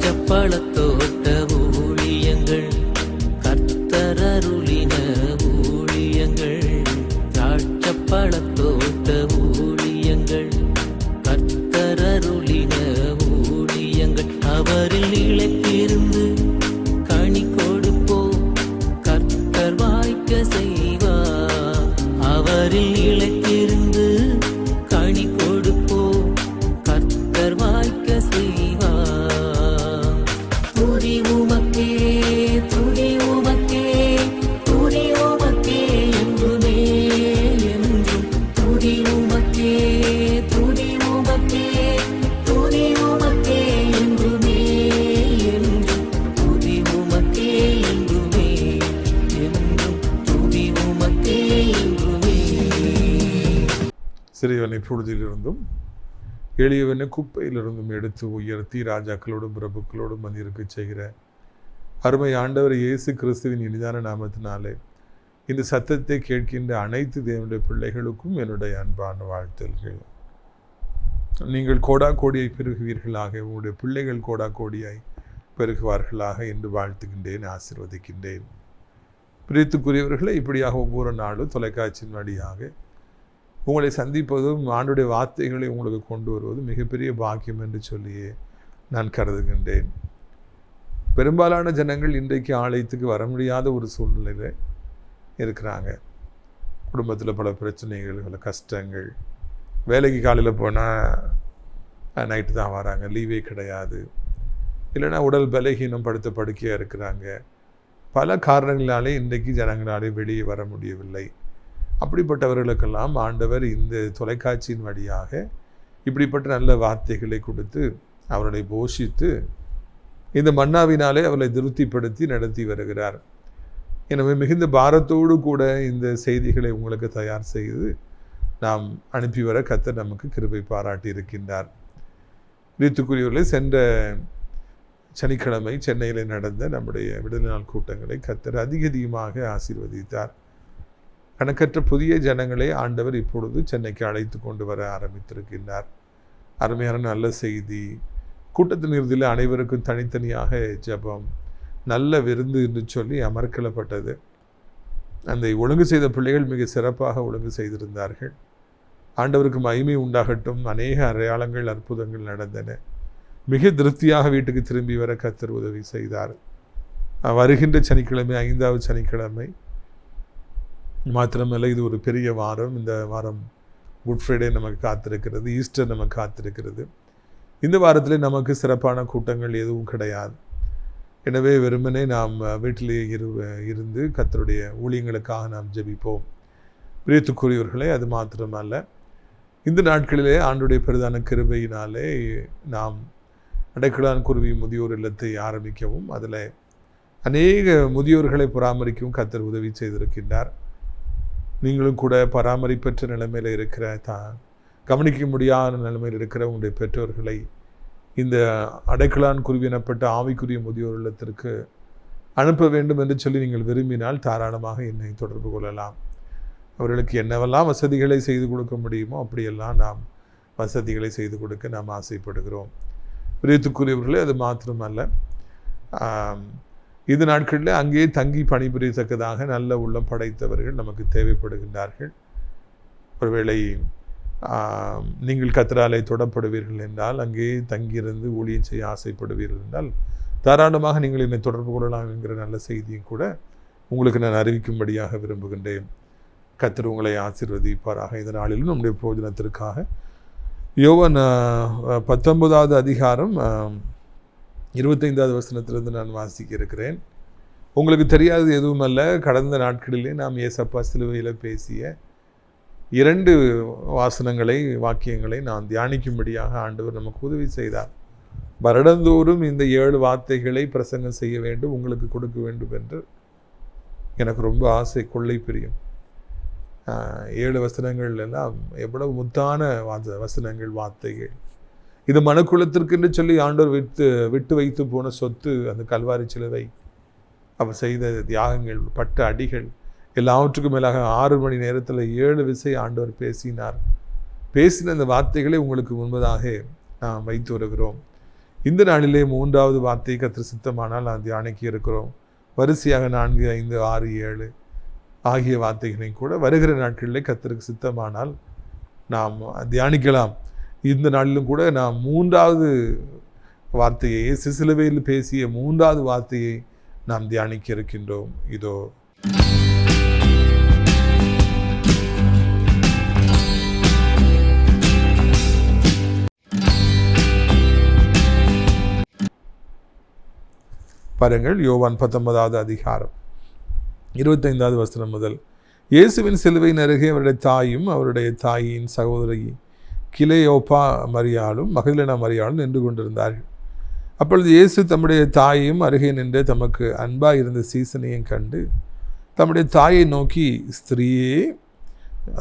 திராட்சப்பழத்தோட்ட ஊழியங்கள் கர்த்தரருளின ஊழியங்கள் திராட்சப்பழத்தோட்ட ஊழியங்கள் கர்த்தரருளின ஊழியங்கள் அவரில் இழைத்திருந்து கனி கொடுப்போம் கர்த்தர் வாய்க்க செய்வார் அவரில் இழைத்திருந்து கனி கொடுப்போம் கர்த்தர் வாய்க்க செய்வார் துதி உமக்கே துதி உமக்கே துதி உமக்கே என்றுமே என்றும் துதி உமக்கே துதி உமக்கே துதி உமக்கே என்றுமே என்றும் துதி உமக்கே என்றுமே என்றும் துதி உமக்கே என்றுமே. சிறியவனை பொழுதிலிருந்தும் எளியவனை குப்பையிலிருந்தும் எடுத்து உயர்த்தி ராஜாக்களோடும் பிரபுக்களோடும் மந்திருக்க செய்கிற அருமை ஆண்டவர் இயேசு கிறிஸ்துவின் இனிதான நாமத்தினாலே இந்த சத்தத்தை கேட்கின்ற அனைத்து தேவனுடைய பிள்ளைகளுக்கும் என்னுடைய அன்பான வாழ்த்துகள். நீங்கள் கோடா கோடியை பெருகுவீர்களாக, உங்களுடைய பிள்ளைகள் கோடா கோடியாய் பெருகுவார்களாக என்று வாழ்த்துகின்றேன், ஆசீர்வதிக்கின்றேன். பிரியத்துக்குரியவர்களை, இப்படியாக ஒவ்வொரு நாளும் தொலைக்காட்சியின் வழியாக உங்களை சந்திப்பதும் ஆண்டுடைய வார்த்தைகளை உங்களுக்கு கொண்டு வருவதும் மிகப்பெரிய பாக்கியம் என்று சொல்லியே நான் கருதுகின்றேன். பெரும்பாலான ஜனங்கள் இன்றைக்கு ஆலயத்துக்கு வர முடியாத ஒரு சூழ்நிலையில் இருக்கிறாங்க. குடும்பத்தில் பல பிரச்சனைகள், பல கஷ்டங்கள், வேலைக்கு காலையில் போனால் நைட்டு தான் வராங்க, லீவே கிடையாது, இல்லைன்னா உடல் பலகீனம் படுத்த படுக்கையாக இருக்கிறாங்க. பல காரணங்களாலே இன்றைக்கு ஜனங்களாலே வெளியே வர முடியவில்லை. அப்படிப்பட்டவர்களுக்கெல்லாம் ஆண்டவர் இந்த தொலைக்காட்சியின் வழியாக இப்படிப்பட்ட நல்ல வார்த்தைகளை கொடுத்து அவர்களை போஷித்து இந்த மன்னாவினாலே அவர்களை திருப்திப்படுத்தி நடத்தி வருகிறார். எனவே மிகுந்த பாரத்தோடு கூட இந்த செய்திகளை உங்களுக்கு தயார் செய்து நாம் அனுப்பி வர கர்த்தர் நமக்கு கிருபை பாராட்டி இருக்கின்றார். பிரியத்துக்குரியவர்களே, சென்ற சனிக்கிழமை சென்னையில் நடந்த நம்முடைய விடுதலை நாள் கூட்டங்களை கர்த்தர் அதிகமாக ஆசீர்வதித்தார். கணக்கற்ற புதிய ஜனங்களை ஆண்டவர் இப்பொழுது சென்னைக்கு அழைத்து கொண்டு வர ஆரம்பித்திருக்கின்றார். அருமையான நல்ல செய்தி. கூட்டத்தின் இறுதியில் அனைவருக்கும் தனித்தனியாக ஜெபம், நல்ல விருந்து என்று சொல்லி அமர்க்கலப்பட்டது. அந்த ஒழுங்கு செய்த பிள்ளைகள் மிக சிறப்பாக ஒழுங்கு செய்திருந்தார்கள். ஆண்டவருக்கு மகிமை உண்டாகட்டும். அநேக அடையாளங்கள், அற்புதங்கள் நடந்தன. மிக திருப்தியாக வீட்டுக்கு திரும்பி வர கர்த்தர் உதவி செய்தார். வருகின்ற சனிக்கிழமை, 5வது சனிக்கிழமை மாத்திரமல்ல, இது ஒரு பெரிய வாரம். இந்த வாரம் குட் ஃப்ரைடே நமக்கு காத்திருக்கிறது, ஈஸ்டர் நமக்கு காத்திருக்கிறது. இந்த வாரத்தில் நமக்கு சிறப்பான கூட்டங்கள் எதுவும் கிடையாது. எனவே வெறுமனே நாம் வீட்டிலேயே இருந்து கர்த்தருடைய ஊழியங்களுக்காக நாம் ஜெபிப்போம். பிரியத்துக்குரியவர்களே, அது மாத்திரமல்ல, இந்த நாட்களிலே ஆண்டுடைய பிரதான கிருபையினாலே நாம் அடைக்கலான் குருவி முதியோர் இல்லத்தை ஆரம்பிக்கவும் அதில் அநேக முதியோர்களை பராமரிக்கவும் கர்த்தர் உதவி செய்திருக்கின்றார். நீங்களும் கூட பராமரிப்பற்ற நிலைமையில் இருக்கிற கவனிக்க முடியாத நிலைமையில் இருக்கிற உங்களுடைய பெற்றோர்களை இந்த அடைக்கலான் குருவி எனப்பட்ட ஆவிக்குரிய முதியோர் இல்லத்திற்கு அனுப்ப வேண்டும் என்று சொல்லி நீங்கள் விரும்பினால் தாராளமாக என்னை தொடர்பு கொள்ளலாம். அவர்களுக்கு என்னவெல்லாம் வசதிகளை செய்து கொடுக்க முடியுமோ அப்படியெல்லாம் நாம் வசதிகளை செய்து கொடுக்க நாம் ஆசைப்படுகிறோம். பிரியத்துக்குரியவர்களே, அது மாத்திரமல்ல, இது நாட்களில் அங்கே தங்கி பணிபுரியத்தக்கதாக நல்ல உள்ளம் படைத்தவர்கள் நமக்கு தேவைப்படுகின்றார்கள். ஒருவேளை நீங்கள் கர்த்தராலே தொடப்படுவீர்கள் என்றால், அங்கே தங்கியிருந்து ஊழியம் செய்ய ஆசைப்படுவீர்கள் என்றால் தாராளமாக நீங்கள் என்னை தொடர்பு கொள்ளலாம் என்கிற நல்ல செய்தியும் கூட உங்களுக்கு நான் அறிவிக்கும்படியாக விரும்புகின்றேன். கர்த்தர் உங்களை ஆசீர்வதிப்பாராக. இந்த நாளிலும் நம்முடைய பிரயோஜனத்திற்காக யோவான் 19வது அதிகாரம் 25வது வசனத்திலிருந்து நான் வாசிக்க இருக்கிறேன். உங்களுக்கு தெரியாதது எதுவும் அல்ல, கடந்த நாட்களிலே நாம் ஏசப்பா சிலுவையில் பேசிய 2 வாக்கியங்களை நான் தியானிக்கும்படியாக ஆண்டவர் நமக்கு உதவி செய்தார். வருடந்தோறும் இந்த 7 வார்த்தைகளை பிரசங்கம் செய்ய வேண்டும், உங்களுக்கு கொடுக்க வேண்டும் என்று எனக்கு ரொம்ப ஆசை, கொள்ளை பிரியம். 7 வசனங்கள் எல்லாம் எவ்வளவு முத்தான வசனங்கள், வார்த்தைகள். இது மனுக்குலத்திற்கு என்று சொல்லி ஆண்டவர் விட்டு வைத்து போன சொத்து, அந்த கல்வாரி சிலுவை, அவர் செய்த தியாகங்கள், பட்ட அடிகள், எல்லாவற்றுக்கும் மேலாக 6 மணி நேரத்தில் 7 விசை ஆண்டவர் பேசினார். பேசின அந்த வார்த்தைகளை உங்களுக்கு முன்பதாக நாம் வைத்து வருகிறோம். இந்த நாளிலே 3வது வார்த்தை கர்த்தர் சித்தமானால் நாம் தியானிக்க இருக்கிறோம். வரிசையாக 4, 5, 6, 7 ஆகிய வார்த்தைகளை கூட வருகிற நாட்களிலே கர்த்தருக்கு சித்தமானால் நாம் தியானிக்கலாம். இந்த நாளிலும் கூட நாம் 3வது வார்த்தையை, இயேசு சிலுவையில் பேசிய 3வது வார்த்தையை நாம் தியானிக்க இருக்கின்றோம். இதோ பாருங்கள், யோவான் 19வது அதிகாரம் 25வது வசனம் முதல். இயேசுவின் சிலுவையின் அருகே அவருடைய தாயும் அவருடைய தாயின் சகோதரி கிலெயோப்பா மரியாளும் மகதலேனா மரியாளும் நின்று கொண்டிருந்தார்கள். அப்பொழுது இயேசு தம்முடைய தாயையும் அருகே நின்று தமக்கு அன்பாக இருந்த சீசனையும் கண்டு தம்முடைய தாயை நோக்கி, ஸ்திரீயே,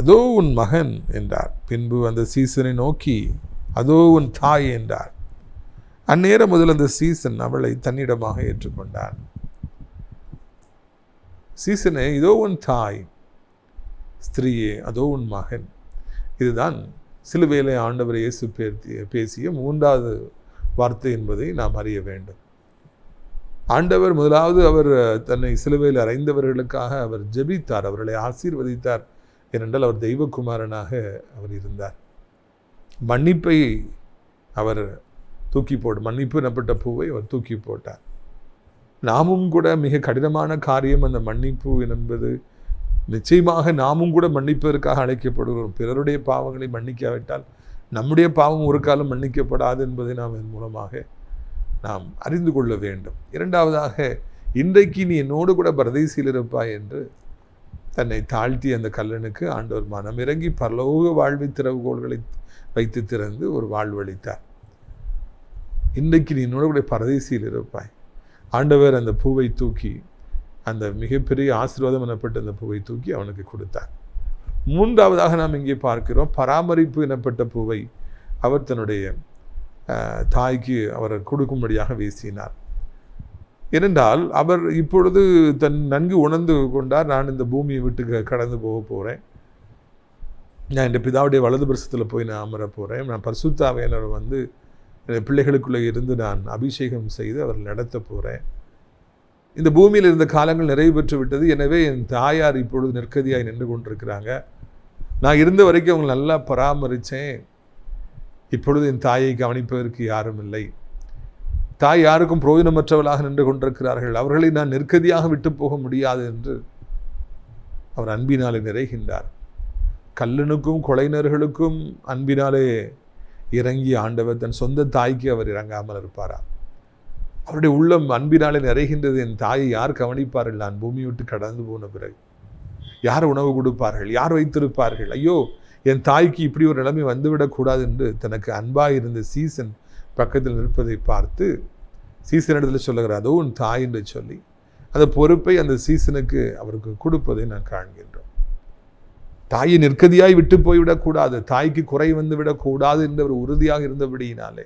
அதோ உன் மகன் என்றார். பின்பு அந்த சீசனை நோக்கி, அதோ உன் தாய் என்றார். அந்நேரம் முதல் அந்த சீசன் அவளை தன்னிடமாக ஏற்றுக்கொண்டான். சீசனே, இதோ உன் தாய், ஸ்திரீயே, அதோ உன் மகன். இதுதான் சிலுவையிலே ஆண்டவர் இயேசு பேசிய 3வது வார்த்தை என்பதை நாம் அறிய வேண்டும். ஆண்டவர் முதலாவது அவர் தன்னை சிலுவையில் அறைந்தவர்களுக்காக அவர் ஜெபித்தார், அவர்களை ஆசீர்வதித்தார். ஏனென்றால் அவர் தெய்வகுமாரனாக அவர் இருந்தார். மன்னிப்பை அவர் மன்னிப்பு எனப்பட்ட பூவை அவர் தூக்கி போட்டார். நாமும் கூட மிக கடினமான காரியம் அந்த மன்னிப்பு என்பது. நிச்சயமாக நாமும் கூட மன்னிப்பதற்காக அழைக்கப்படுகிறோம். பிறருடைய பாவங்களை மன்னிக்காவிட்டால் நம்முடைய பாவம் ஒரு காலம் மன்னிக்கப்படாது என்பதை நாம் இதன் மூலமாக நாம் அறிந்து கொள்ள வேண்டும். 2வதாக, இன்றைக்கு நீ என்னோடு கூட பரதேசியில் இருப்பாய் என்று தன்னை தாழ்த்தி அந்த கல்லனுக்கு ஆண்டவர் மனமிறங்கி பரலோக வாழ்வை திறவுகோள்களை வைத்து திறந்து ஒரு வாழ்வளித்தார். இன்றைக்கு நீ என்னோட கூட பரதேசியில் இருப்பாய். ஆண்டவர் அந்த பூவை தூக்கி, அந்த மிகப்பெரிய ஆசீர்வாதம் எனப்பட்ட அந்த பூவை தூக்கி அவனுக்கு கொடுத்தார். 3வதாக நாம் இங்கே பார்க்கிறோம், பராமரிப்பு எனப்பட்ட பூவை அவர் தன்னுடைய தாய்க்கு அவர் கொடுக்கும்படியாக வீசினார். ஏனென்றால் அவர் இப்பொழுது நன்கு உணர்ந்து கொண்டார், நான் இந்த பூமியை விட்டு கடந்து போக போகிறேன், நான் இந்த பிதாவுடைய வலது பரிசத்தில் போய் நான் அமர போகிறேன், நான் பரிசுத்த ஆவியானவர் வந்து பிள்ளைகளுக்குள்ளே இருந்து நான் அபிஷேகம் செய்து அவர் நடத்த போகிறேன், இந்த பூமியில் இருந்த காலங்கள் நிறைவு பெற்று விட்டது, எனவே என் தாயார் இப்பொழுது நெருக்கதியாய் நின்று கொண்டிருக்கிறாங்க, நான் இருந்த வரைக்கும் அவங்களை நல்லா பராமரித்தேன், இப்பொழுது என் தாயை கவனிப்பதற்கு யாரும் இல்லை, தாய் யாருக்கும் பிரயோஜனமற்றவளாக நின்று கொண்டிருக்கிறார்கள், அவர்களை நான் நெருக்கதியாக விட்டு போக முடியாது என்று அவர் அன்பினாலே நிறைகின்றார். கல்லனுக்கும் கொலைஞர்களுக்கும் அன்பினாலே இறங்கி ஆண்டவர் தன் சொந்த தாய்க்கு அவர் இறங்காமல் இருப்பாரா? அவருடைய உள்ளம் அன்பினாலே நிறைகின்றது. என் தாயை யார் கவனிப்பார்கள்? நான் பூமி விட்டு கடந்து போன பிறகு யார் உணவு கொடுப்பார்கள்? யார் வைத்திருப்பார்கள்? ஐயோ, என் தாய்க்கு இப்படி ஒரு நிலைமை வந்துவிடக்கூடாது என்று தனக்கு அன்பாக இருந்த சீசன் பக்கத்தில் நிற்பதை பார்த்து சீசனிடத்தில் சொல்லுகிறார், அதோ உன் தாய் என்று சொல்லி அந்த பொறுப்பை அந்த சீசனுக்கு அவருக்கு கொடுப்பதை நான் காண்கின்றோம். தாயை நெருக்கதியாய் விட்டு போய்விடக்கூடாது, தாய்க்கு குறை வந்து விடக்கூடாது என்று அவர் உறுதியாக இருந்தபடியினாலே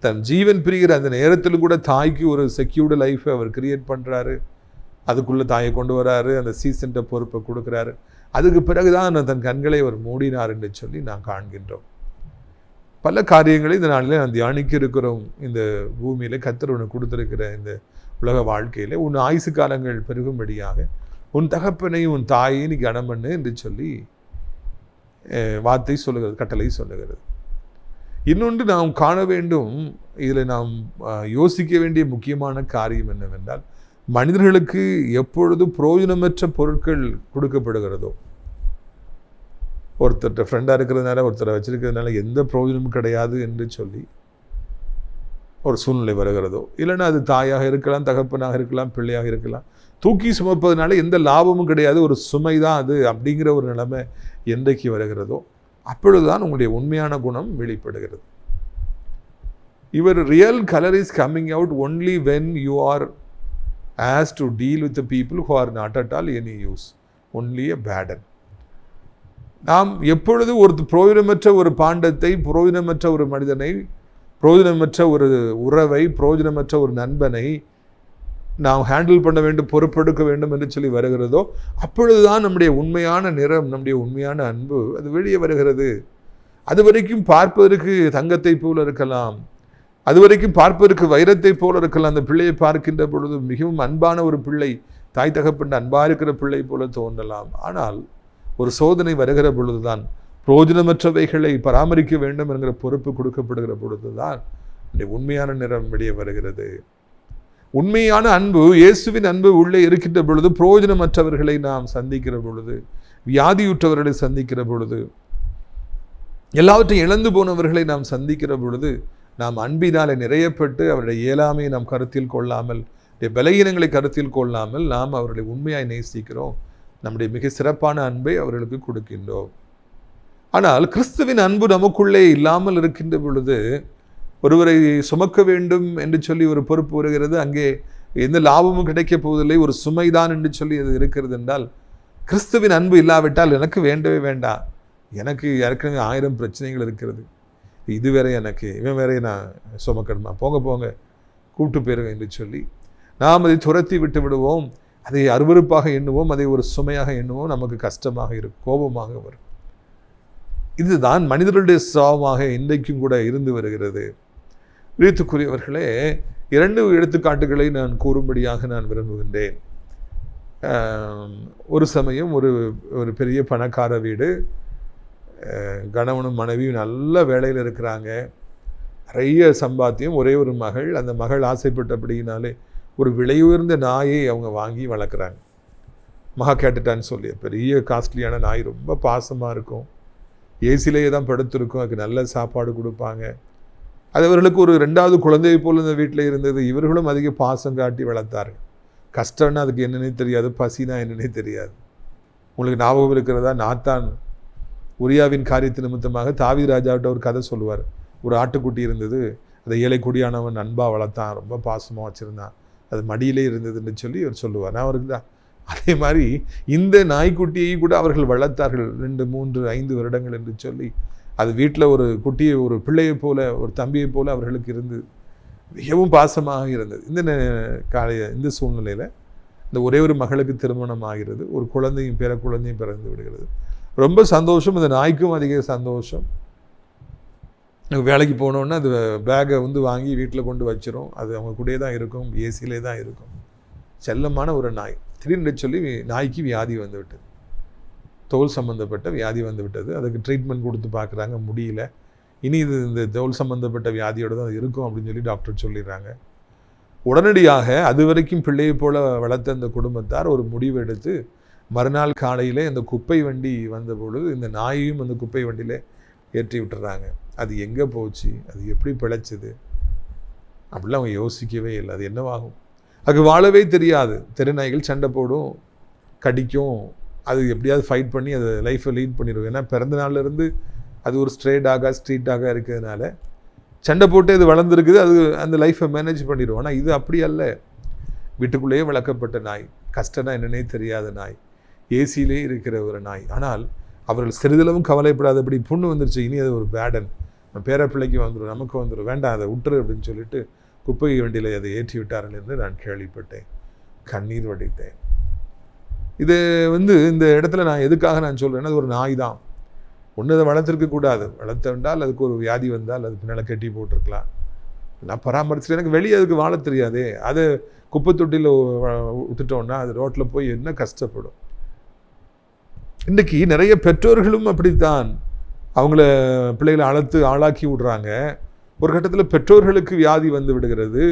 தன் ஜீவன் பிரிகிற அந்த நேரத்தில் கூட தாய்க்கு ஒரு செக்யூர்டு லைஃப்பை அவர் கிரியேட் பண்ணுறாரு. அதுக்குள்ளே தாயை கொண்டு வராரு, அந்த சீசன்ட்ட பொறுப்பை கொடுக்குறாரு. அதுக்கு பிறகுதான் தன் கண்களை அவர் மூடினார் என்று சொல்லி நாம் காண்கின்றோம். பல காரியங்களை இந்த நாளில் நான் தியானிக்க இருக்கிறோம். இந்த பூமியில் கர்த்தர் உனக்கு கொடுத்திருக்கிற இந்த உலக வாழ்க்கையில் உன் ஆயுசு காலங்கள் பெருகும்படியாக உன் தகப்பனையும் உன் தாயையும் நீ கனம் பண்ணு என்று சொல்லி வார்த்தை சொல்லுகிறது, கட்டளை சொல்லுகிறது. இன்னொன்று நாம் காண வேண்டும், இதில் நாம் யோசிக்க வேண்டிய முக்கியமான காரியம் என்னவென்றால், மனிதர்களுக்கு எப்பொழுது பிரயோஜனமற்ற பொருட்கள் கொடுக்கப்படுகிறதோ, ஒருத்தர் ஃப்ரெண்டாக இருக்கிறதுனால ஒருத்தரை வச்சிருக்கிறதுனால எந்த பிரயோஜனமும் கிடையாது என்று சொல்லி ஒரு சூழ்நிலை வருகிறதோ, இல்லைன்னா அது தாயாக இருக்கலாம், தகப்பனாக இருக்கலாம், பிள்ளையாக இருக்கலாம், தூக்கி சுமப்பதனால எந்த லாபமும் கிடையாது, ஒரு சுமை தான் அது அப்படிங்கிற ஒரு நிலைமை என்றைக்கு வருகிறதோ அப்பொழுதுதான் உங்களுடைய உண்மையான குணம் வெளிப்படுகிறது. Your real color is coming out only when you are asked to deal with the people who are not at all any use, only a burden. நாம் எப்பொழுது ஒரு பிரயோஜனமற்ற ஒரு பாண்டத்தை, பிரயோஜனமற்ற ஒரு மனிதனை, பிரயோஜனமற்ற ஒரு உறவை, பிரயோஜனமற்ற ஒரு நண்பனை நாம் ஹேண்டில் பண்ண வேண்டும், பொறுப்பெடுக்க வேண்டும் என்று சொல்லி வருகிறதோ அப்பொழுதுதான் நம்முடைய உண்மையான நிறம், நம்முடைய உண்மையான அன்பு அது வெளியே வருகிறது. அது வரைக்கும் பார்ப்பதற்கு தங்கத்தை போல இருக்கலாம், அதுவரைக்கும் பார்ப்பதற்கு வைரத்தை போல இருக்கலாம். அந்த பிள்ளையை பார்க்கின்ற பொழுது மிகவும் அன்பான ஒரு பிள்ளை, தாய் தகப்பன் அன்பா இருக்கிற பிள்ளை போல தோன்றலாம். ஆனால் ஒரு சோதனை வருகிற பொழுதுதான், பிரயோஜனமற்றவைகளை பராமரிக்க வேண்டும் என்கிற பொறுப்பு கொடுக்கப்படுகிற பொழுதுதான் உண்மையான நிறம் வெளியே வருகிறது. உண்மையான அன்பு, இயேசுவின் அன்பு உள்ளே இருக்கின்ற பொழுது, பிரயோஜனமற்றவர்களை நாம் சந்திக்கிற பொழுது, வியாதியுற்றவர்களை சந்திக்கிற பொழுது, எல்லாவற்றையும் இழந்து போனவர்களை நாம் சந்திக்கிற பொழுது, நாம் அன்பினாலே நிறையப்பட்டு அவருடைய இயலாமையை நாம் கருத்தில் கொள்ளாமல், பலகீனங்களை கருத்தில் கொள்ளாமல் நாம் அவர்களை உண்மையாய் நேசிக்கிறோம். நம்முடைய மிக சிறப்பான அன்பை அவர்களுக்கு கொடுக்கின்றோம். ஆனால் கிறிஸ்துவின் அன்பு நமக்குள்ளே இல்லாமல் இருக்கின்ற பொழுது, ஒருவரை சுமக்க வேண்டும் என்று சொல்லி ஒரு பொறுப்பு வருகிறது, அங்கே எந்த லாபமும் கிடைக்கப் போவதில்லை, ஒரு சுமைதான் என்று சொல்லி அது இருக்கிறது என்றால், கிறிஸ்துவின் அன்பு இல்லாவிட்டால் எனக்கு வேண்டவே வேண்டாம், எனக்கு ஏற்கனவே 1000 பிரச்சனைகள் இருக்கிறது, இது வேற, எனக்கு இவன் வேற, நான் சுமக்கணுமா, போங்க போங்க கூப்பிட்டு போயிருங்க என்று சொல்லி நாம் அதை துரத்தி விட்டு விடுவோம். அதை அருவருப்பாக எண்ணுவோம், அதை ஒரு சுமையாக எண்ணுவோம், நமக்கு கஷ்டமாக இருக்கும், கோபமாக வரும். இதுதான் மனிதர்களுடைய சுபாவமாக இன்றைக்கும் கூட இருந்து வருகிறது. பிரியத்துக்குரியவர்களே, 2 எடுத்துக்காட்டுகளை நான் கூறும்படியாக நான் விரும்புகின்றேன். ஒரு சமயம் ஒரு பெரிய பணக்கார வீடு, கணவனும் மனைவியும் நல்ல வேலையில் இருக்கிறாங்க, நிறைய சம்பாத்தியம், ஒரே ஒரு மகள். அந்த மகள் ஆசைப்பட்டபடினாலே ஒரு விலை உயர்ந்த நாயை அவங்க வாங்கி வளர்க்குறாங்க. மகா கேட்டுட்டான்னு சொல்லி, பெரிய காஸ்ட்லியான நாய், ரொம்ப பாசமாக இருக்கும், ஏசிலேயே தான் படுத்திருக்கும், அதுக்கு நல்ல சாப்பாடு கொடுப்பாங்க. அது அவர்களுக்கு ஒரு 2வது குழந்தையை போல் இந்த வீட்டில் இருந்தது. இவர்களும் அதிக பாசம் காட்டி வளர்த்தார்கள். கஷ்டம்னா அதுக்கு என்னன்னே தெரியாது, பசினா என்னன்னே தெரியாது. உங்களுக்கு ஞாபகம் இருக்கிறதா, நாத்தான் உரியாவின் காரியத்து நிமித்தமாக தாவீது ராஜாவிட்ட ஒரு கதை சொல்லுவார். ஒரு ஆட்டுக்குட்டி இருந்தது, அதை ஏழை குடியானவன் அன்பா வளர்த்தான், ரொம்ப பாசமாக வச்சுருந்தான், அது மடியிலே இருந்ததுன்னு சொல்லி அவர் சொல்லுவார். நான் அவருக்கு தான் அதே மாதிரி இந்த நாய்க்குட்டியை கூட அவர்கள் வளர்த்தார்கள் 2, 3, 5 வருடங்கள் என்று சொல்லி. அது வீட்டில் ஒரு குட்டியை, ஒரு பிள்ளையை போல, ஒரு தம்பியை போல அவர்களுக்கு இருந்து மிகவும் பாசமாக இருந்தது. இந்த சூழ்நிலையில் இந்த ஒரே ஒரு மகளுக்கு திருமணம் ஆகிறது, ஒரு குழந்தையும் பேர குழந்தையும் பிறந்து விடுகிறது. ரொம்ப சந்தோஷம், இந்த நாய்க்கும் அதிக சந்தோஷம். வேலைக்கு போனோன்னா அது பேக்கை வாங்கி வீட்டில் கொண்டு வச்சிரும், அது அவங்க கூடயே தான் இருக்கும், ஏசியிலே தான் இருக்கும். செல்லமான ஒரு நாய். திடீர்னு சொல்லி நாய்க்கு வியாதி வந்து விட்டது, தோல் சம்மந்தப்பட்ட வியாதி வந்து விட்டது. அதுக்கு ட்ரீட்மெண்ட் கொடுத்து பார்க்குறாங்க, முடியல. இனி இது இந்த தோல் சம்மந்தப்பட்ட வியாதியோடு தான் இருக்கும் அப்படின்னு சொல்லி டாக்டர் சொல்லிடுறாங்க. உடனடியாக அது வரைக்கும் பிள்ளையை போல வளர்த்த அந்த குடும்பத்தார் ஒரு முடிவு எடுத்து, மறுநாள் காலையில் இந்த குப்பை வண்டி வந்த பொழுது இந்த நாயையும் அந்த குப்பை வண்டியில் ஏற்றி விட்டுறாங்க. அது எங்கே போச்சு, அது எப்படி பிழைச்சிது அப்படிலாம் அவங்க யோசிக்கவே இல்லை. அது என்னவாகும், அது வாழவே தெரியாது. தெருநாய்கள் சண்டை போடும், கடிக்கும், அது எப்படியாவது ஃபைட் பண்ணி அது லைஃப்பை லீட் பண்ணிடும். ஏன்னா பிறந்த நாள்லேருந்து அது ஒரு ஸ்ட்ரீட் டாகாக இருக்கிறதுனால சண்டை போட்டு அது வளர்ந்துருக்குது, அது அந்த லைஃப்பை மேனேஜ் பண்ணிடும். ஆனால் இது அப்படி அல்ல, வீட்டுக்குள்ளேயே வளர்க்கப்பட்ட நாய், கஷ்டம்னா என்னன்னே தெரியாத நாய், ஏசியிலே இருக்கிற ஒரு நாய். ஆனால் அவர்கள் சிறிதளவும் கவலைப்படாதபடி, புண்ணு வந்துருச்சு, இனி அது ஒரு பேடன், பேர பிள்ளைக்கு வந்துடும், நமக்கு வந்துடும், வேண்டாம் அதை விட்டுரு அப்படின்னு சொல்லிட்டு குப்பை வண்டியில் அதை ஏற்றி விட்டார்கள் என்று நான் கேள்விப்பட்டேன். கண்ணீர் வடித்தேன். இது இந்த இடத்துல நான் எதுக்காக நான் சொல்கிறேன்னா, அது ஒரு நாய் தான். ஒன்று அதை வளர்த்துருக்கக்கூடாது, வளர்த்தால் அதுக்கு ஒரு வியாதி வந்தால் அது பின்னால் கட்டி போட்டிருக்கலாம். நான் பராமரிச்சுட்டு எனக்கு வெளியே அதுக்கு வாழ தெரியாதே, அதை குப்பை தொட்டியில் விட்டுட்டோன்னா அது ரோட்டில் போய் என்ன கஷ்டப்படும். இன்றைக்கி நிறைய பெற்றோர்களும் அப்படித்தான், அவங்கள பிள்ளைகளை ஆளாக்கி விடுறாங்க. ஒரு கட்டத்தில் பெற்றோர்களுக்கு வியாதி வந்து விடுகிறது,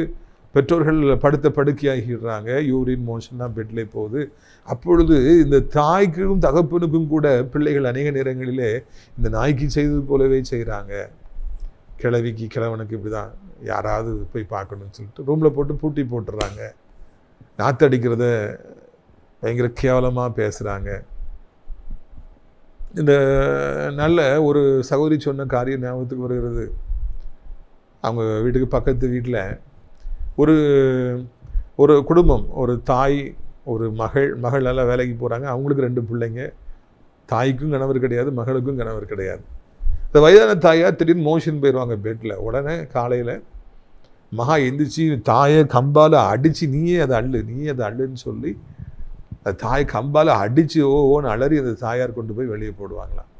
பெற்றோர்கள் படுத்த படுக்கையாகிடுறாங்க, யூரின் மோஷன்லாம் பெட்லே போகுது. அப்பொழுது இந்த தாய்க்கும் தகப்பனுக்கும் கூட பிள்ளைகள் அநேக நேரங்களிலே இந்த நாய்க்கு செய்தது போலவே செய்கிறாங்க. கிழவனுக்கு இப்படி தான், யாராவது போய் பார்க்கணும்னு சொல்லிட்டு ரூமில் போட்டு பூட்டி போட்டுடுறாங்க, நாத்தடிக்கிறத பயங்கர கேவலமாக பேசுகிறாங்க. இந்த நல்ல ஒரு சகோதரி சொன்ன காரியம் ஞாபகத்துக்கு வருகிறது. அவங்க வீட்டுக்கு பக்கத்து வீட்டில் ஒரு குடும்பம், ஒரு தாய், ஒரு மகள் எல்லாம் வேலைக்கு போகிறாங்க. அவங்களுக்கு 2 பிள்ளைங்க, தாய்க்கும் கணவர் கிடையாது, மகளுக்கும் கணவர் கிடையாது. இந்த வயதான தாயார் திடீர்னு மோஷன் போயிடுவாங்க பெட்டில். உடனே காலையில் மகா எந்திரிச்சு தாயை கம்பால் அடித்து, நீயே அதை அள்ளுன்னு சொல்லி அந்த தாய் கம்பால் அடித்து ஓன்னு அலறி அந்த தாயார் கொண்டு போய் வெளியே போடுவாங்களாம்.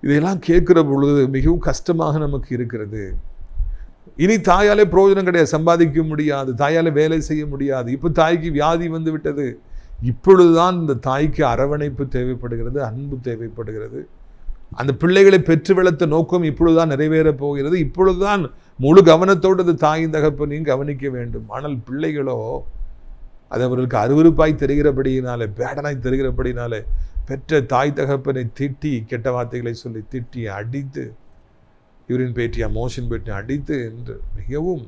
இதையெல்லாம் கேட்குற பொழுது மிகவும் கஷ்டமாக நமக்கு இருக்கிறது. இனி தாயாலே பிரயோஜனம் கிடையாது, சம்பாதிக்க முடியாது, தாயாலே வேலை செய்ய முடியாது. இப்போ தாய்க்கு வியாதி வந்து விட்டது. இப்பொழுதுதான் இந்த தாய்க்கு அரவணைப்பு தேவைப்படுகிறது, அன்பு தேவைப்படுகிறது. அந்த பிள்ளைகளை பெற்று வளர்த்த நோக்கம் இப்பொழுதுதான் நிறைவேறப் போகிறது. இப்பொழுதுதான் முழு கவனத்தோடு அந்த தாயின் தகப்பனையும் கவனிக்க வேண்டும். ஆனால் பிள்ளைகளோ அது அவர்களுக்கு அருவருப்பாய் தெரிகிறபடியினாலே, பேடனாய் தெரிகிறபடினாலே பெற்ற தாய் தகப்பனை திட்டி, கெட்ட வார்த்தைகளை சொல்லி திட்டி, அடித்து, யூரின் பேட்டியா மோஷன் பேட்டியா அடித்து என்று மிகவும்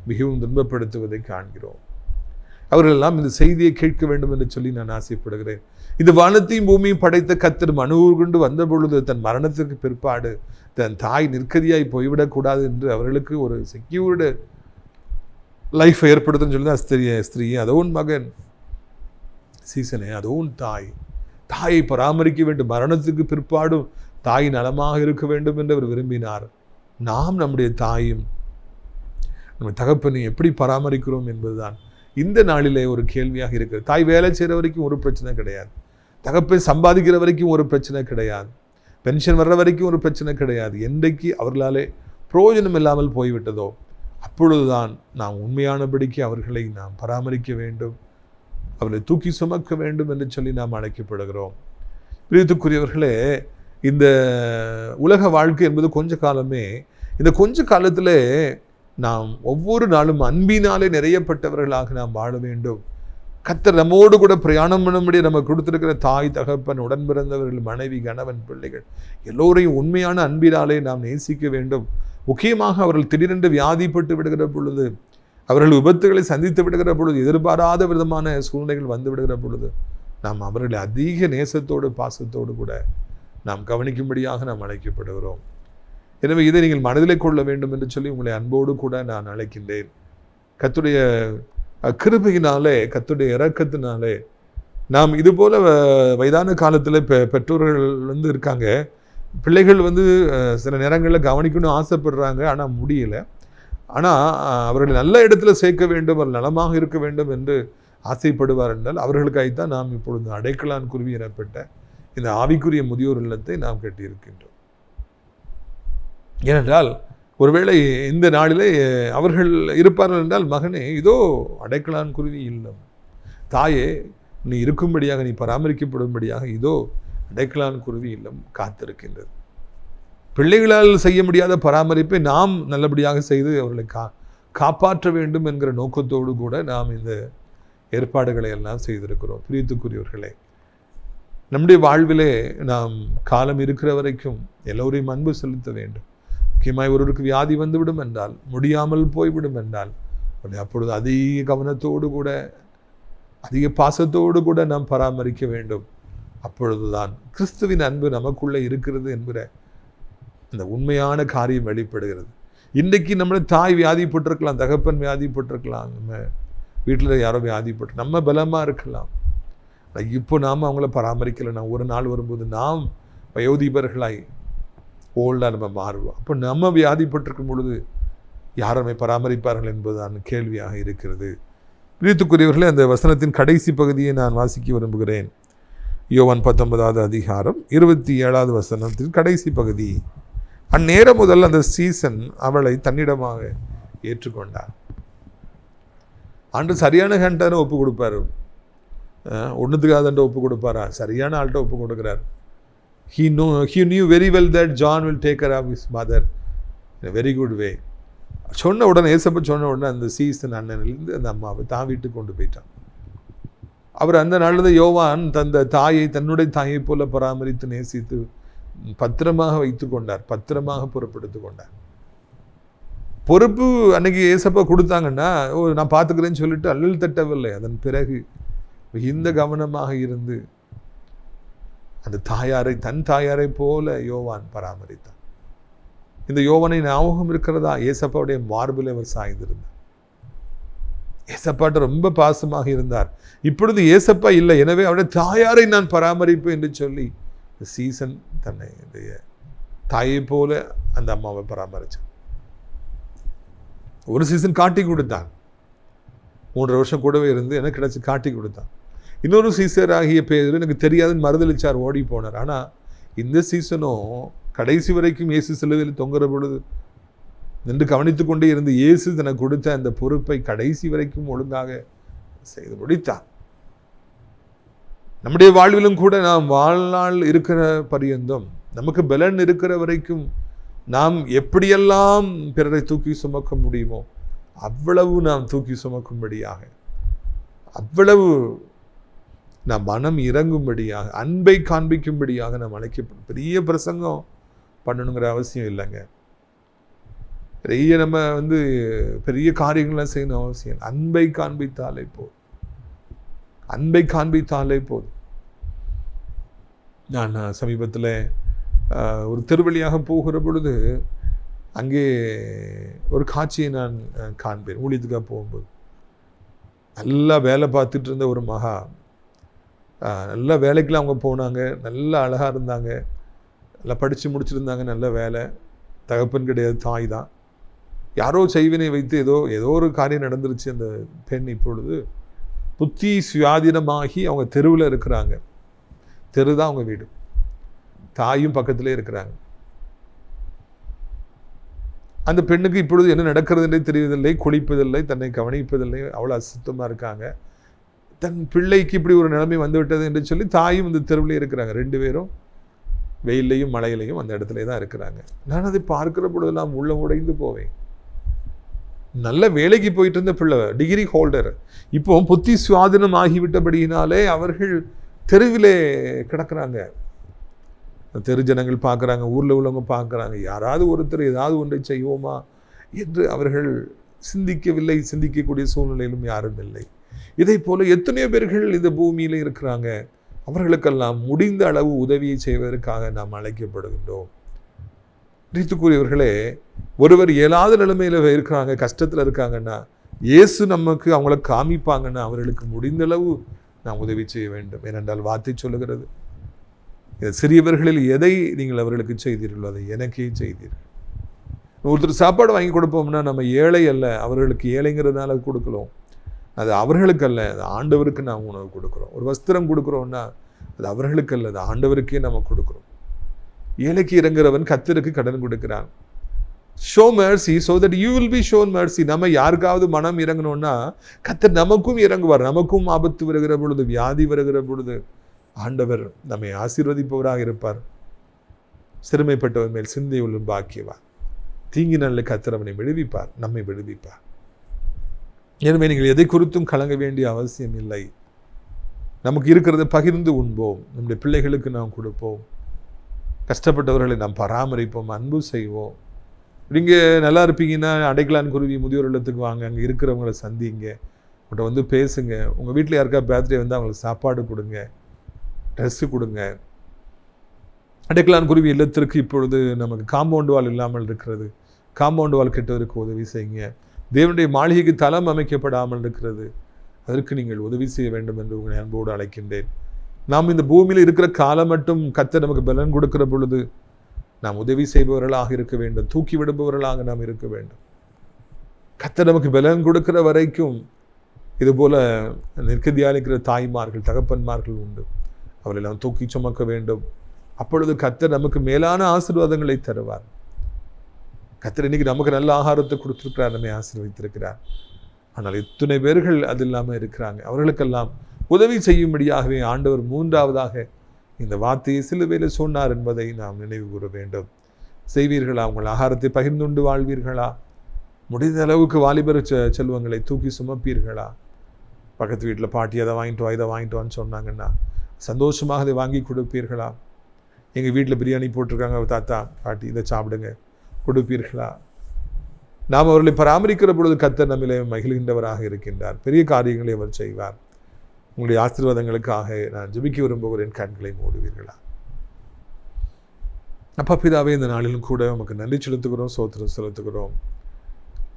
மிகவும் துன்பப்படுத்துவதை காண்கிறோம். அவர்கள் எல்லாம் இந்த செய்தியை கேட்க வேண்டும் என்று சொல்லி நான் ஆசைப்படுகிறேன். இந்த வானத்தையும் பூமியும் படைத்த கர்த்தர் மனுவூர் கொண்டு வந்த பொழுது தன் மரணத்திற்கு பிற்பாடு தன் தாய் நிற்கதியாய் போய்விடக்கூடாது என்று அவர்களுக்கு ஒரு செக்யூர்டு லைஃப் ஏற்படுத்துன்னு சொல்லி தான் ஸ்திரீ அதோன் மகன் சீசனே, அதோன் தாயை பராமரிக்க வேண்டும். மரணத்துக்கு பிற்பாடும் தாய் நலமாக இருக்க வேண்டும் என்று அவர் விரும்பினார். நாம் நம்முடைய தாயும் நம்ம தகப்பனை எப்படி பராமரிக்கிறோம் என்பதுதான் இந்த நாளிலே ஒரு கேள்வியாக இருக்கிறது. தாய் வேலை செய்கிற வரைக்கும் ஒரு பிரச்சனை கிடையாது, தகப்பன் சம்பாதிக்கிற வரைக்கும் ஒரு பிரச்சனை கிடையாது, பென்ஷன் வர்ற வரைக்கும் ஒரு பிரச்சனை கிடையாது. என்றைக்கு அவர்களாலே பிரயோஜனம் இல்லாமல் போய்விட்டதோ அப்பொழுதுதான் நாம் உண்மையானபடிக்கு அவர்களை நாம் பராமரிக்க வேண்டும், அவர்களை தூக்கி சுமக்க வேண்டும் என்று சொல்லி நாம் அழைக்கப்படுகிறோம். பிரியத்துக்குரியவர்களே, இந்த உலக வாழ்க்கை என்பது கொஞ்ச காலமே. இந்த கொஞ்ச காலத்தில் நாம் ஒவ்வொரு நாளும் அன்பினாலே நிறையப்பட்டவர்களாக நாம் வாழ வேண்டும். கர்த்தர் நம்மோடு கூட பிரயாணம் பண்ணும்படி நம்ம கொடுத்திருக்கிற தாய் தகப்பன், உடன் பிறந்தவர்கள், மனைவி, கணவன், பிள்ளைகள் எல்லோரையும் உண்மையான அன்பினாலே நாம் நேசிக்க வேண்டும். முக்கியமாக அவர்கள் திடீரென்று வியாதிப்பட்டு விடுகிற பொழுது, அவர்கள் விபத்துகளை சந்தித்து விடுகிற பொழுது, எதிர்பாராத விதமான சூழ்நிலைகள் வந்து விடுகிற பொழுது நாம் அவர்களை அதிக நேசத்தோடு பாசத்தோடு கூட நாம் கவனிக்கும்படியாக நாம் அழைக்கப்படுகிறோம். எனவே இதை நீங்கள் மனதிலே கொள்ள வேண்டும் என்று சொல்லி உங்களை அன்போடு கூட நான் அழைக்கின்றேன். கர்த்தருடைய கிருபையினாலே, கர்த்தருடைய இரக்கத்தினாலே நாம் இதுபோல வயதான காலத்தில் பெற்றோர்கள் இருக்காங்க, பிள்ளைகள் சில நேரங்களில் கவனிக்கணும்னு ஆசைப்படுறாங்க, ஆனால் முடியல. ஆனால் அவர்கள் நல்ல இடத்துல சேர்க்க வேண்டும், அவர்கள் நலமாக இருக்க வேண்டும் என்று ஆசைப்படுவார் என்றால் அவர்களுக்காகத்தான் நாம் இப்பொழுது அடைக்கலான் குருவி எனப்பட்ட இந்த ஆவிக்குரிய முதியோர் இல்லத்தை நாம் கட்டியிருக்கின்றோம். ஏனென்றால் ஒருவேளை இந்த நாளிலே அவர்கள் இருப்பார்கள் என்றால், மகனே இதோ அடைக்கலான் குருவி இல்லம், தாயே நீ இருக்கும்படியாக, நீ பராமரிக்கப்படும்படியாக இதோ அடைக்கலான் குருவி இல்லம் காத்திருக்கின்றது. பிள்ளைகளால் செய்ய முடியாத பராமரிப்பை நாம் நல்லபடியாக செய்து அவர்களை காப்பாற்ற வேண்டும் என்கிற நோக்கத்தோடு கூட நாம் இந்த ஏற்பாடுகளை எல்லாம் செய்திருக்கிறோம். பிரியத்துக்குரியவர்களே, நம்முடைய வாழ்விலே நாம் காலம் இருக்கிற வரைக்கும் எல்லோரையும் அன்பு செலுத்த வேண்டும். முக்கியமாக ஒருவருக்கு வியாதி வந்துவிடும் என்றால், முடியாமல் போய்விடும் என்றால், அப்பொழுது அதிக கவனத்தோடு கூட அதிக பாசத்தோடு கூட நாம் பராமரிக்க வேண்டும். அப்பொழுதுதான் கிறிஸ்துவின் அன்பு நமக்குள்ளே இருக்கிறது என்கிற அந்த உண்மையான காரியம் வெளிப்படுகிறது. இன்றைக்கு நம்மளை தாய் வியாதிப்பட்டிருக்கலாம், தகப்பன் வியாதிப்பட்டிருக்கலாம், நம்ம வீட்டில் யாரோ வியாதிப்பட்டு நம்ம பலமாக இருக்கலாம். இப்போ நாம் அவங்கள பராமரிக்கலைன்னா ஒரு நாள் வரும்போது நாம் வயோதிபர்களாய் ஓல்டாக நம்ம மாறுவோம். அப்போ நம்ம வியாதிப்பட்டிருக்கும் பொழுது யார் நம்மை பராமரிப்பார்கள் என்பதுதான் கேள்வியாக இருக்கிறது. பிரியத்துக்குரியவர்களே, அந்த வசனத்தின் கடைசி பகுதியை நான் வாசிக்க விரும்புகிறேன். யோவான் 19வது அதிகாரம் 27வது வசனத்தின் கடைசி பகுதி. அந்நேரம் முதல் அந்த சீசன் அவளை தன்னிடமாக ஏற்றுக்கொண்டார். ஆண்டு சரியான ஹேண்டான ஒப்பு கொடுப்பார், ஒன்றுத்துக்காதண்ட ஒப்பு கொடுப்பாரா? சரியான ஆள்கிட்ட ஒப்பு கொடுக்குறார். He knew very well that John will take care of his mother in a very good way. சொன்ன உடனே, ஏசப்ப சொன்ன உடனே அந்த சீசன் அண்ணனிலிருந்து அந்த அம்மாவை தான் வீட்டுக்கு கொண்டு போயிட்டான். அவர் அந்த நாளில் தான் யோவான் தந்த தாயை தன்னுடைய தாயை போல பராமரித்து நேசித்து பத்திரமாக வைத்து கொண்டார், பத்திரமாக பொறுப்படுத்தி கொண்டார். பொறுப்பு அன்னைக்கு ஏசப்பா கொடுத்தாங்கன்னா, நான் பார்த்துக்கிறேன்னு சொல்லிட்டு அல்லல் தட்டவில்லை. அதன் பிறகு மிகுந்த கவனமாக இருந்து அந்த தாயாரை தன் தாயாரை போல யோவான் பராமரித்தார். இந்த யோவானை ஞாபகம் இருக்கிறதா? ஏசப்பாவுடைய மார்பில் அவர் சாய்ந்திருந்தார். ஏசப்பாட்ட ரொம்ப பாசமாக இருந்தார். இப்பொழுது ஏசப்பா இல்லை, எனவே அவருடைய தாயாரை நான் பராமரிப்பேன் என்று சொல்லி சீசன் தன்னை தாயை போல அந்த அம்மாவை பராமரிச்சான். ஒரு சீசன் காட்டி கொடுத்தான், 3 வருஷம் கூடவே இருந்து எனக்கு கிடைச்சி காட்டி கொடுத்தான். இன்னொரு சீசர் ஆகிய பேர் எனக்கு தெரியாதுன்னு மறுதளிச்சார், ஓடி போனார். ஆனால் இந்த சீசனும் கடைசி வரைக்கும் இயேசு சிலுவையில் தொங்குற பொழுது நின்று கவனித்துக் கொண்டே இருந்து இயேசு தனக்கு கொடுத்த அந்த பொறுப்பை கடைசி வரைக்கும் ஒழுங்காக செய்து முடித்தார். நம்முடைய வாழ்விலும் கூட நாம் வாழ்நாள் இருக்கிற பரியந்தம் நமக்கு பலன் இருக்கிற வரைக்கும் நாம் எப்படியெல்லாம் பிறரை தூக்கி சுமக்க முடியுமோ அவ்வளவு நாம் தூக்கி சுமக்கும்படியாக, அவ்வளவு நாம் மனம் இறங்கும்படியாக, அன்பை காண்பிக்கும்படியாக நாம் அழைக்கப்படும். பெரிய பிரசங்கம் பண்ணணுங்கிற அவசியம் இல்லைங்க. பெரிய நம்ம பெரிய காரியங்கள்லாம் செய்யணும் அவசியம். அன்பை காண்பித்தாலே போதும், அன்பை காண்பித்தாலே போதும். நான் சமீபத்தில் ஒரு திருவழியாக போகிற பொழுது அங்கே ஒரு காட்சியை நான் காண்பேன். ஊழியத்துக்காக போகும்போது நல்லா வேலை பார்த்துட்டு இருந்த ஒரு மகா, நல்ல வேலைக்கெலாம் அவங்க போனாங்க, நல்லா அழகாக இருந்தாங்க, நல்லா படித்து முடிச்சிருந்தாங்க, நல்ல வேலை, தகப்பன் கிடையாது, தாய் தான். யாரோ செய்வினை வைத்து ஏதோ ஒரு காரியம் நடந்துருச்சு. அந்த பெண் இப்பொழுது புத்தி சுயாதீனமாகி அவங்க தெருவில் இருக்கிறாங்க. தெரு தான் அவங்க வீடு, தாயும் பக்கத்திலே இருக்கிறாங்க. அந்த பெண்ணுக்கு இப்பொழுது என்ன நடக்கிறது என்றே தெரிவதில்லை, குளிப்பதில்லை, தன்னை கவனிப்பதில்லை, அவ்வளோ அசுத்தமாக இருக்காங்க. தன் பிள்ளைக்கு இப்படி ஒரு நிலைமை வந்துவிட்டது என்று சொல்லி தாயும் இந்த தெருவிலே இருக்கிறாங்க. 2 பேரும் வெயிலையும் மழையிலையும் அந்த இடத்துல தான் இருக்கிறாங்க. நான் அதை பார்க்கிற பொழுதெல்லாம் உள்ள உடைந்து போவேன். நல்ல வேலைக்கு போயிட்டு இருந்த பிள்ளை, டிகிரி ஹோல்டர், இப்போ புத்தி சுவாதீனம் ஆகிவிட்டபடியினாலே அவர்கள் தெருவிலே கிடக்கிறாங்க. தெரு ஜனங்கள் பார்க்குறாங்க, ஊரில் உள்ளவங்க பார்க்குறாங்க, யாராவது ஒருத்தர் ஏதாவது ஒன்றை செய்வோமா என்று அவர்கள் சிந்திக்கவில்லை. சிந்திக்கக்கூடிய சூழ்நிலையிலும் யாரும் இல்லை. இதை போல எத்தனையோ பேர்கள் இந்த பூமியில் இருக்கிறாங்க. அவர்களுக்கெல்லாம் முடிந்த அளவு உதவியை செய்வதற்காக நாம் அழைக்கப்படுகின்றோம். ரீத்துக்குரியவர்களே, ஒருவர் இயலாத நிலைமையில் இருக்கிறாங்க, கஷ்டத்தில் இருக்காங்கன்னா, இயேசு நமக்கு அவங்கள காமிப்பாங்கன்னா அவர்களுக்கு முடிந்தளவு நாம் உதவி செய்ய வேண்டும். ஏனென்றால் வார்த்தை சொல்லுகிறது, சிறியவர்களில் எதை நீங்கள் அவர்களுக்கு செய்தீர்களோ அதை எனக்கே செய்தீர்கள். ஒருத்தர் சாப்பாடு வாங்கி கொடுப்போம்னா நம்ம ஏழை அல்ல, அவர்களுக்கு ஏழைங்கிறதுனால கொடுக்கலாம். அது அவர்களுக்கு அல்ல, அது ஆண்டவருக்கு நாம் உணவு கொடுக்குறோம். ஒரு வஸ்திரம் கொடுக்குறோம்னா அது அவர்களுக்கு அல்ல, அது ஆண்டவருக்கே நம்ம கொடுக்குறோம். ஏழைக்கு இறங்குறவன் கர்த்தருக்கு கடன் கொடுக்கிறான். Show mercy so that you will be shown mercy. நம்ம யாருக்காவது மனம் இறங்கணும்னா கர்த்தர் நமக்கும் இறங்குவார். நமக்கும் ஆபத்து வருகிற பொழுது, வியாதி வருகிற பொழுது ஆண்டவர் நம்மை ஆசீர்வதிப்பவராக இருப்பார். சிறுமைப்பட்டவர் மேல் சிந்தை உள்ளும் பாக்கியவார். தீங்கி நல்ல கர்த்தர் அவனை விடுவிப்பார், நம்மை விடுவிப்பார். எனவே நீங்கள் எதை குறித்தும் கலங்க வேண்டிய அவசியம் இல்லை. நமக்கு இருக்கிறத பகிர்ந்து உண்போம், நம்முடைய பிள்ளைகளுக்கு நாம் கொடுப்போம், கஷ்டப்பட்டவர்களை நாம் பராமரிப்போம், அன்பு செய்வோம். நீங்கள் நல்லா இருப்பீங்கன்னா அடைக்கலான் குருவி முதியோர் இல்லத்துக்கு வாங்க, அங்கே இருக்கிறவங்கள சந்திங்க, அவங்கள்ட்ட பேசுங்க. உங்கள் வீட்டில் யாருக்கா பர்த்டே அவங்களுக்கு சாப்பாடு கொடுங்க, ட்ரெஸ்ஸு கொடுங்க. அடைக்கலான் குருவி இல்லத்திற்கு இப்பொழுது நமக்கு காம்பவுண்ட் வால் இல்லாமல் இருக்கிறது. காம்பவுண்ட் வால் கெட்டவருக்கு உதவி செய்யுங்க. தேவனுடைய மாளிகைக்கு தளம் அமைக்கப்படாமல் இருக்கிறது, அதற்கு நீங்கள் உதவி செய்ய வேண்டும் என்று உங்களை அன்போடு அழைக்கின்றேன். நாம் இந்த பூமியில் இருக்கிற காலம் மட்டும் கர்த்தர் நமக்கு பலன் கொடுக்கிற பொழுது நாம் உதவி செய்பவர்களாக இருக்க வேண்டும், தூக்கி விடுபவர்களாக நாம் இருக்க வேண்டும். கர்த்தர் நமக்கு பலன் கொடுக்கிற வரைக்கும் இதுபோல நிற்க தியானிக்கிற தாய்மார்கள், தகப்பன்மார்கள் உண்டு. அவர்களை நாம் தூக்கி சுமக்க வேண்டும். அப்பொழுது கர்த்தர் நமக்கு மேலான ஆசீர்வாதங்களை தருவார். கர்த்தர் இன்னைக்கு நமக்கு நல்ல ஆகாரத்தை கொடுத்திருக்கிறார், நம்மை ஆசீர்வதித்திருக்கிறார். ஆனால் இத்தனை பேர்கள் அது இல்லாமல் இருக்கிறாங்க. அவர்களுக்கெல்லாம் உதவி செய்யும்படியாகவே ஆண்டவர் 3ஆவதாக இந்த வார்த்தையை சிலுவையில் சொன்னார் என்பதை நாம் நினைவு கூற வேண்டும். செய்வீர்களா? உங்கள் ஆகாரத்தை பகிர்ந்துண்டு வாழ்வீர்களா? முடிந்த அளவுக்கு வாலிபர் செல்வங்களை தூக்கி சுமப்பீர்களா? பக்கத்து வீட்டில் பாட்டி அதை வாங்கிட்டு வா, இதை வாங்கிட்டு வான்னு சொன்னாங்கன்னா சந்தோஷமாக அதை வாங்கி கொடுப்பீர்களா? எங்கள் வீட்டில் பிரியாணி போட்டிருக்காங்க தாத்தா பாட்டி, இதை சாப்பிடுங்க, கொடுப்பீர்களா? நாம் அவர்களை பராமரிக்கிற பொழுது கர்த்தர் நம்மிலே மகிழ்கின்றவராக இருக்கின்றார். பெரிய காரியங்களை அவர் செய்வார். உங்களுடைய ஆசீர்வாதங்களுக்காக நான் ஜெபிக்க விரும்புகிறேன். கண்களை மூடுவீர்களா? அப்பா பிதாவே, இந்த நாளிலும் கூட உமக்கு நன்றி செலுத்துகிறோம், ஸ்தோத்திரம் செலுத்துகிறோம்.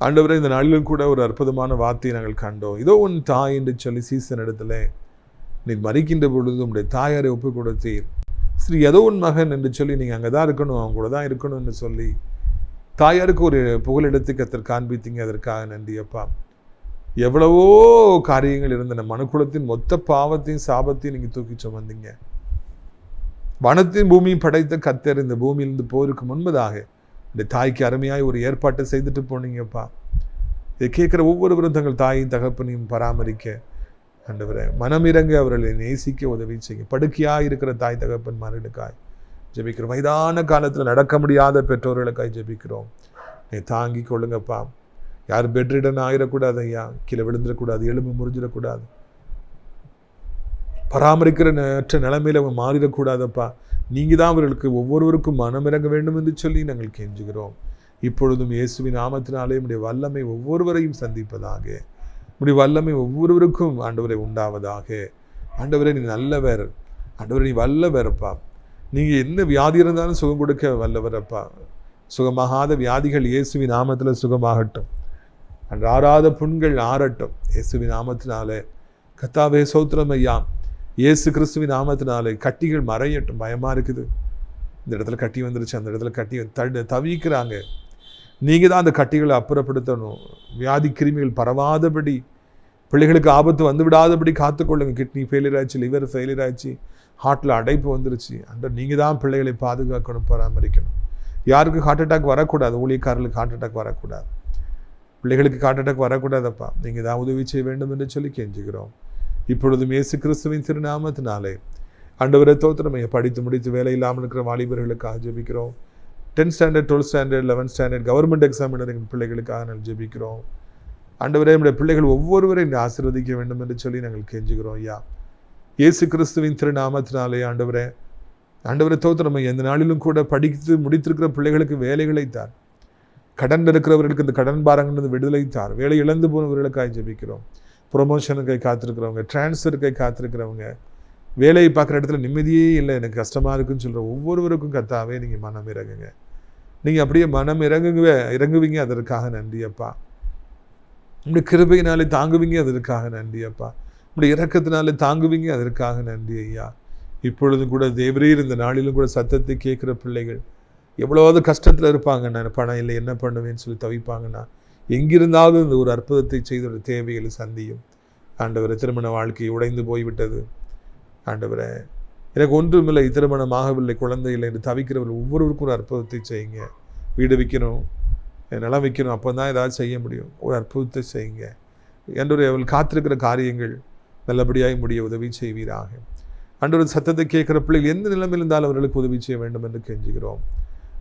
ஆண்டவரே, இந்த நாளிலும் கூட ஒரு அற்புதமான வார்த்தையை நாங்கள் கண்டோம். இதோ உன் தாய் என்று சொல்லி சீசன் இடத்துல நீ மறிக்கின்ற பொழுது உங்களுடைய தாயாரை ஒப்பு கொடுத்தீர். ஸ்ரீ ஏதோ உன் மகன் என்று சொல்லி நீங்கள் அங்கே தான் இருக்கணும், அவங்க கூட தான் இருக்கணும்னு சொல்லி தாயாருக்கு ஒரு புகலிடத்தை கர்த்தர் காண்பித்தீங்க. அதற்காக நன்றி அப்பா. எவ்வளவோ காரியங்கள் இருந்தன. மனுக்குலத்தின் மொத்த பாவத்தையும் சாபத்தையும் நீங்கள் தூக்கி சுமந்தீங்க. வனத்தின் பூமியும் படைத்த கர்த்தர் இந்த பூமியிலிருந்து போருக்கு முன்பதாக இந்த தாய்க்கு அருமையாய் ஒரு ஏற்பாட்டை செய்துட்டு போனீங்கப்பா. இதை கேட்குற ஒவ்வொருவரும் தங்கள் தாயும் தகப்பனையும் பராமரிக்க ஆண்டவரே மனமிறங்க அவர்களை நேசிக்க உதவி செய்யுங்க. படுக்கையாக இருக்கிற தாய் தகப்பன்மார்களுக்காய் ஜெபிக்கிறோம். வயதான காலத்தில் நடக்க முடியாத பெற்றோர்களுக்காய் ஜெபிக்கிறோம். நீ தாங்கி கொள்ளுங்கப்பா. யார் பெட்ரிடன் ஆகிடக்கூடாது ஐயா, கீழே விழுந்துடக்கூடாது, எலும்பு முறிஞ்சிடக்கூடாது, பராமரிக்கிற நிலைமையில் அவங்க மாறிடக்கூடாதப்பா. நீங்கள் தான் அவர்களுக்கு ஒவ்வொருவருக்கும் மனமிறங்க வேண்டும் என்று சொல்லி நாங்கள் கெஞ்சுகிறோம். இப்பொழுதும் இயேசுவின் நாமத்தினாலே உம்முடைய வல்லமை ஒவ்வொருவரையும் சந்திப்பதாக, உம்முடைய வல்லமை ஒவ்வொருவருக்கும் ஆண்டவரை உண்டாவதாக. ஆண்டவரே நீ நல்லவர், ஆண்டவரே நீ வல்லவரப்பா. நீங்கள் என்ன வியாதி இருந்தாலும் சுகம் கொடுக்க வல்லவரப்பா. சுகமாகாத வியாதிகள் இயேசுவின் நாமத்தில் சுகமாகட்டும். ஆறாத புண்கள் ஆறட்டும் இயேசுவின் நாமத்தினாலே. கர்த்தாவே ஸ்தோத்திரம் ஐயா. இயேசு கிறிஸ்துவின் நாமத்தினாலே கட்டிகள் மறையட்டும். பயமாக இருக்குது, இந்த இடத்துல கட்டி வந்துருச்சு, அந்த இடத்துல கட்டி தவிக்கிறாங்க. நீங்கள் தான் அந்த கட்டிகளை அப்புறப்படுத்தணும். வியாதி கிருமிகள் பரவாதபடி, பிள்ளைகளுக்கு ஆபத்து வந்து விடாதபடி காத்துக்கொள்ளுங்க. கிட்னி ஃபெயிலியர் ஆச்சு, லிவர் ஃபெயிலியர் ஆச்சு, ஹார்ட்டில் அடைப்பு வந்துருச்சு. அந்த நீங்கள் தான் பிள்ளைகளை பாதுகாக்கணும், பராமரிக்கணும். யாருக்கு ஹார்ட் அட்டாக் வரக்கூடாது, ஊழியக்காரர்களுக்கு ஹார்ட் அட்டாக் வரக்கூடாது, பிள்ளைகளுக்கு ஹார்ட் அட்டாக் வரக்கூடாதப்பா. நீங்கள் தான் உதவி செய்ய வேண்டும் என்று சொல்லி கெஞ்சுகிறோம். இப்பொழுதும் இயேசு கிறிஸ்துவின் திருநாமத்தினாலே ஆண்டவரே தோத்திரமையை படித்து முடித்து வேலை இல்லாமல் இருக்கிற வாலிபர்களுக்காக ஜெபிக்கிறோம். 10th standard 12th standard 11th standard government exam எழுதுகிற பிள்ளைகளுக்காக நாங்கள் ஜெபிக்கிறோம். ஆண்டவரே நம்முடைய பிள்ளைகள் ஒவ்வொருவரையும் ஆசீர்வதிக்க வேண்டும் என்று சொல்லி நாங்கள் கெஞ்சுகிறோம் ஐயா. இயேசு கிறிஸ்துவின் திருநாமத்தினாலே ஆண்டவரே தோத்திரமை எந்த நாளிலும் கூட படித்து முடித்திருக்கிற பிள்ளைகளுக்கு வேலைகளை தார். கடன் இருக்கிறவர்களுக்கு இந்த கடன் பாரங்கள் விடுதலை தார். வேலை இழந்து போனவர்களுக்காக ஜெபிக்கிறோம். ப்ரொமோஷனுக்காக காத்திருக்கிறவங்க, டிரான்ஸ்ஃபருக்காக காத்திருக்கிறவங்க, வேலையை பார்க்குற இடத்துல நிம்மதியே இல்லை, எனக்கு கஷ்டமாக இருக்குன்னு சொல்கிற ஒவ்வொருவருக்கும் கர்த்தாவே நீங்கள் மனம் இறங்குங்க. நீங்கள் அப்படியே மனம் இறங்குவீங்க. அதற்காக நன்றி அப்பா. உங்களுடைய கிருபையினாலே தாங்குவீங்க, அதற்காக நன்றி அப்பா. உங்களுடைய இரக்கத்தினாலே தாங்குவீங்க, அதற்காக நன்றி ஐயா. இப்பொழுதும் கூட தேவரீர் இந்த நாளிலும் கூட சத்தத்தை கேட்குற பிள்ளைகள் எவ்வளோவது கஷ்டத்தில் இருப்பாங்க. நான் பணம் இல்லை, என்ன பண்ணுவேன்னு சொல்லி தவிப்பாங்கன்னா, எங்கிருந்தாலும் இந்த ஒரு அற்புதத்தை செய்த தேவைகளை சந்தியும். ஆண்டவரை திருமண வாழ்க்கை உடைந்து போய்விட்டது, ஆண்டவரை எனக்கு ஒன்றுமில்லை, திருமணமாகவில்லை, குழந்தை இல்லை என்று தவிக்கிறவர்கள் ஒவ்வொருவருக்கும் ஒரு அற்புதத்தை செய்யுங்க. வீடு விற்கணும், நிலம் விற்கணும், அப்போ தான் ஏதாவது செய்ய முடியும். ஒரு அற்புதத்தை செய்யுங்க என்று அவள் காத்திருக்கிற காரியங்கள் நல்லபடியாக முடிய உதவி செய்வீராக. ஆண்டவர் சத்தத்தை கேட்குற பிள்ளைகள் எந்த நிலைமையில் இருந்தாலும் அவர்களுக்கு உதவி செய்ய வேண்டும் என்று கெஞ்சுகிறோம்.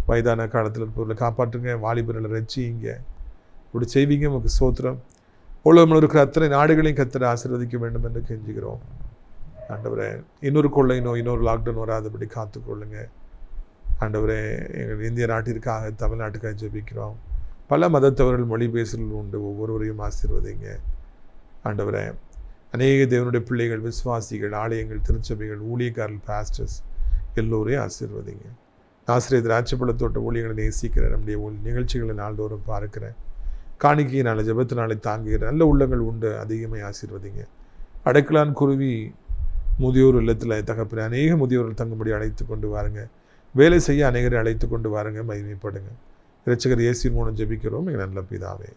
வயதான காலத்தில் இருப்பவர்களை காப்பாற்றுங்க, வாலிபர்களை ரட்சியுங்க, இப்படி செய்வீங்க. நமக்கு ஸ்தோத்திரம். உலகத்தில் இருக்கிற அத்தனை நாடுகளையும் கர்த்தர் ஆசீர்வதிக்க வேண்டும் என்று கெஞ்சுகிறோம். ஆண்டவரே இன்னொரு கொள்ளை நோய், இன்னொரு லாக்டவுன் வராதபடி காத்துக்கொள்ளுங்க. ஆண்டவரே எங்கள் இந்திய நாட்டிற்காக, தமிழ்நாட்டுக்காக ஜெபிக்கிறோம். பல மதத்தவர்கள் மொழி பேசுகள் உண்டு, ஒவ்வொருவரையும் ஆசீர்வதிங்க. ஆண்டவரே அநேக தேவனுடைய பிள்ளைகள், விசுவாசிகள், ஆலயங்கள், திருச்சபைகள், ஊழியக்காரர்கள், பாஸ்டர்ஸ் எல்லோரையும் ஆசீர்வதிங்க. ஆசிரியர் திராட்சைப்பழத்தோட்ட ஊழியர்களை நேசிக்கிற நம்முடைய நிகழ்ச்சிகளை நாள்தோறும் பார்க்கிறேன். காணிக்கையினால ஜெபத்தினாலே தாங்குகிற நல்ல உள்ளங்கள் உண்டு, அதிகமாக ஆசீர்வதிங்க. அடைக்கலான் குருவி முதியோர் இல்லத்தில் தகப்பன அநேக முதியோர்கள் தங்கும்படி அழைத்து கொண்டு வாருங்க. வேலை செய்ய அநேகரை அழைத்து கொண்டு வாருங்க. மகிமைப்படுங்க. இரட்சகர் இயேசுவின் மூலம் ஜெபிக்கிறோம் எங்கள் நல்ல பிதாவே.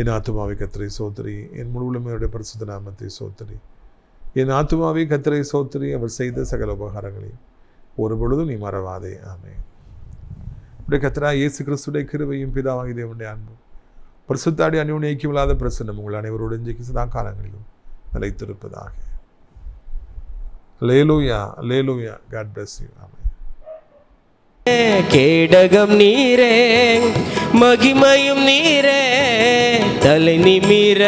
என் ஆத்துமாவை கர்த்தரை சோத்திரி, என் முழு உலமையுடைய பரிசுத்த நாமத்தை சோத்திரி. என் ஆத்துமாவை கர்த்தரை சோத்திரி, அவர் செய்த சகல உபகாரங்களையும் ஒரு பொழுதும் நீ மறவாதே. ஆமென். உடைய கர்த்தராகிய இயேசு கிறிஸ்துவின் கிருபையும் பிதாவாகிய தேவனுடைய அன்பும் பரிசுத்தாடி அந்யோன்ய ஐக்கியமில்லாத பிரசன்னம் உங்கள் அனைவரோடு இன்றைக்கு சதா காலங்களிலும் நிலைத்திருப்பதாக. அல்லேலூயா, அல்லேலூயா. God bless you. ஆமென். கேடகம் நீரே, மகிமையும் நீரே, தலை நிமிர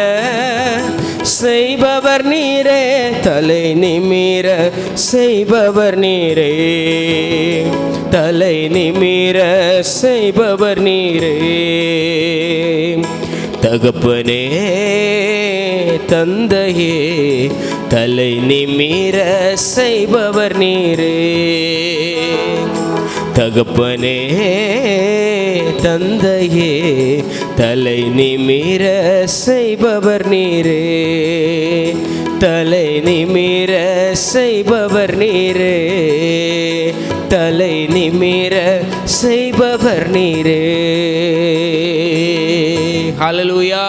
செய்பவர் நீரே, தலை நிமிர செய்பவர் நீரே, தலை நிமிர செய்பவர் நீரே. தகப்பனே தந்தையே, தலை நிமிர செய்பவர் நீரே. தகப்பனே தந்தையே, தலை நிமிர செய்பவர் நீரே, தலை நிமிர செய்பவர் நீரே, தலை நிமிர செய்பவர் நீரே. ஹல்லேலூயா.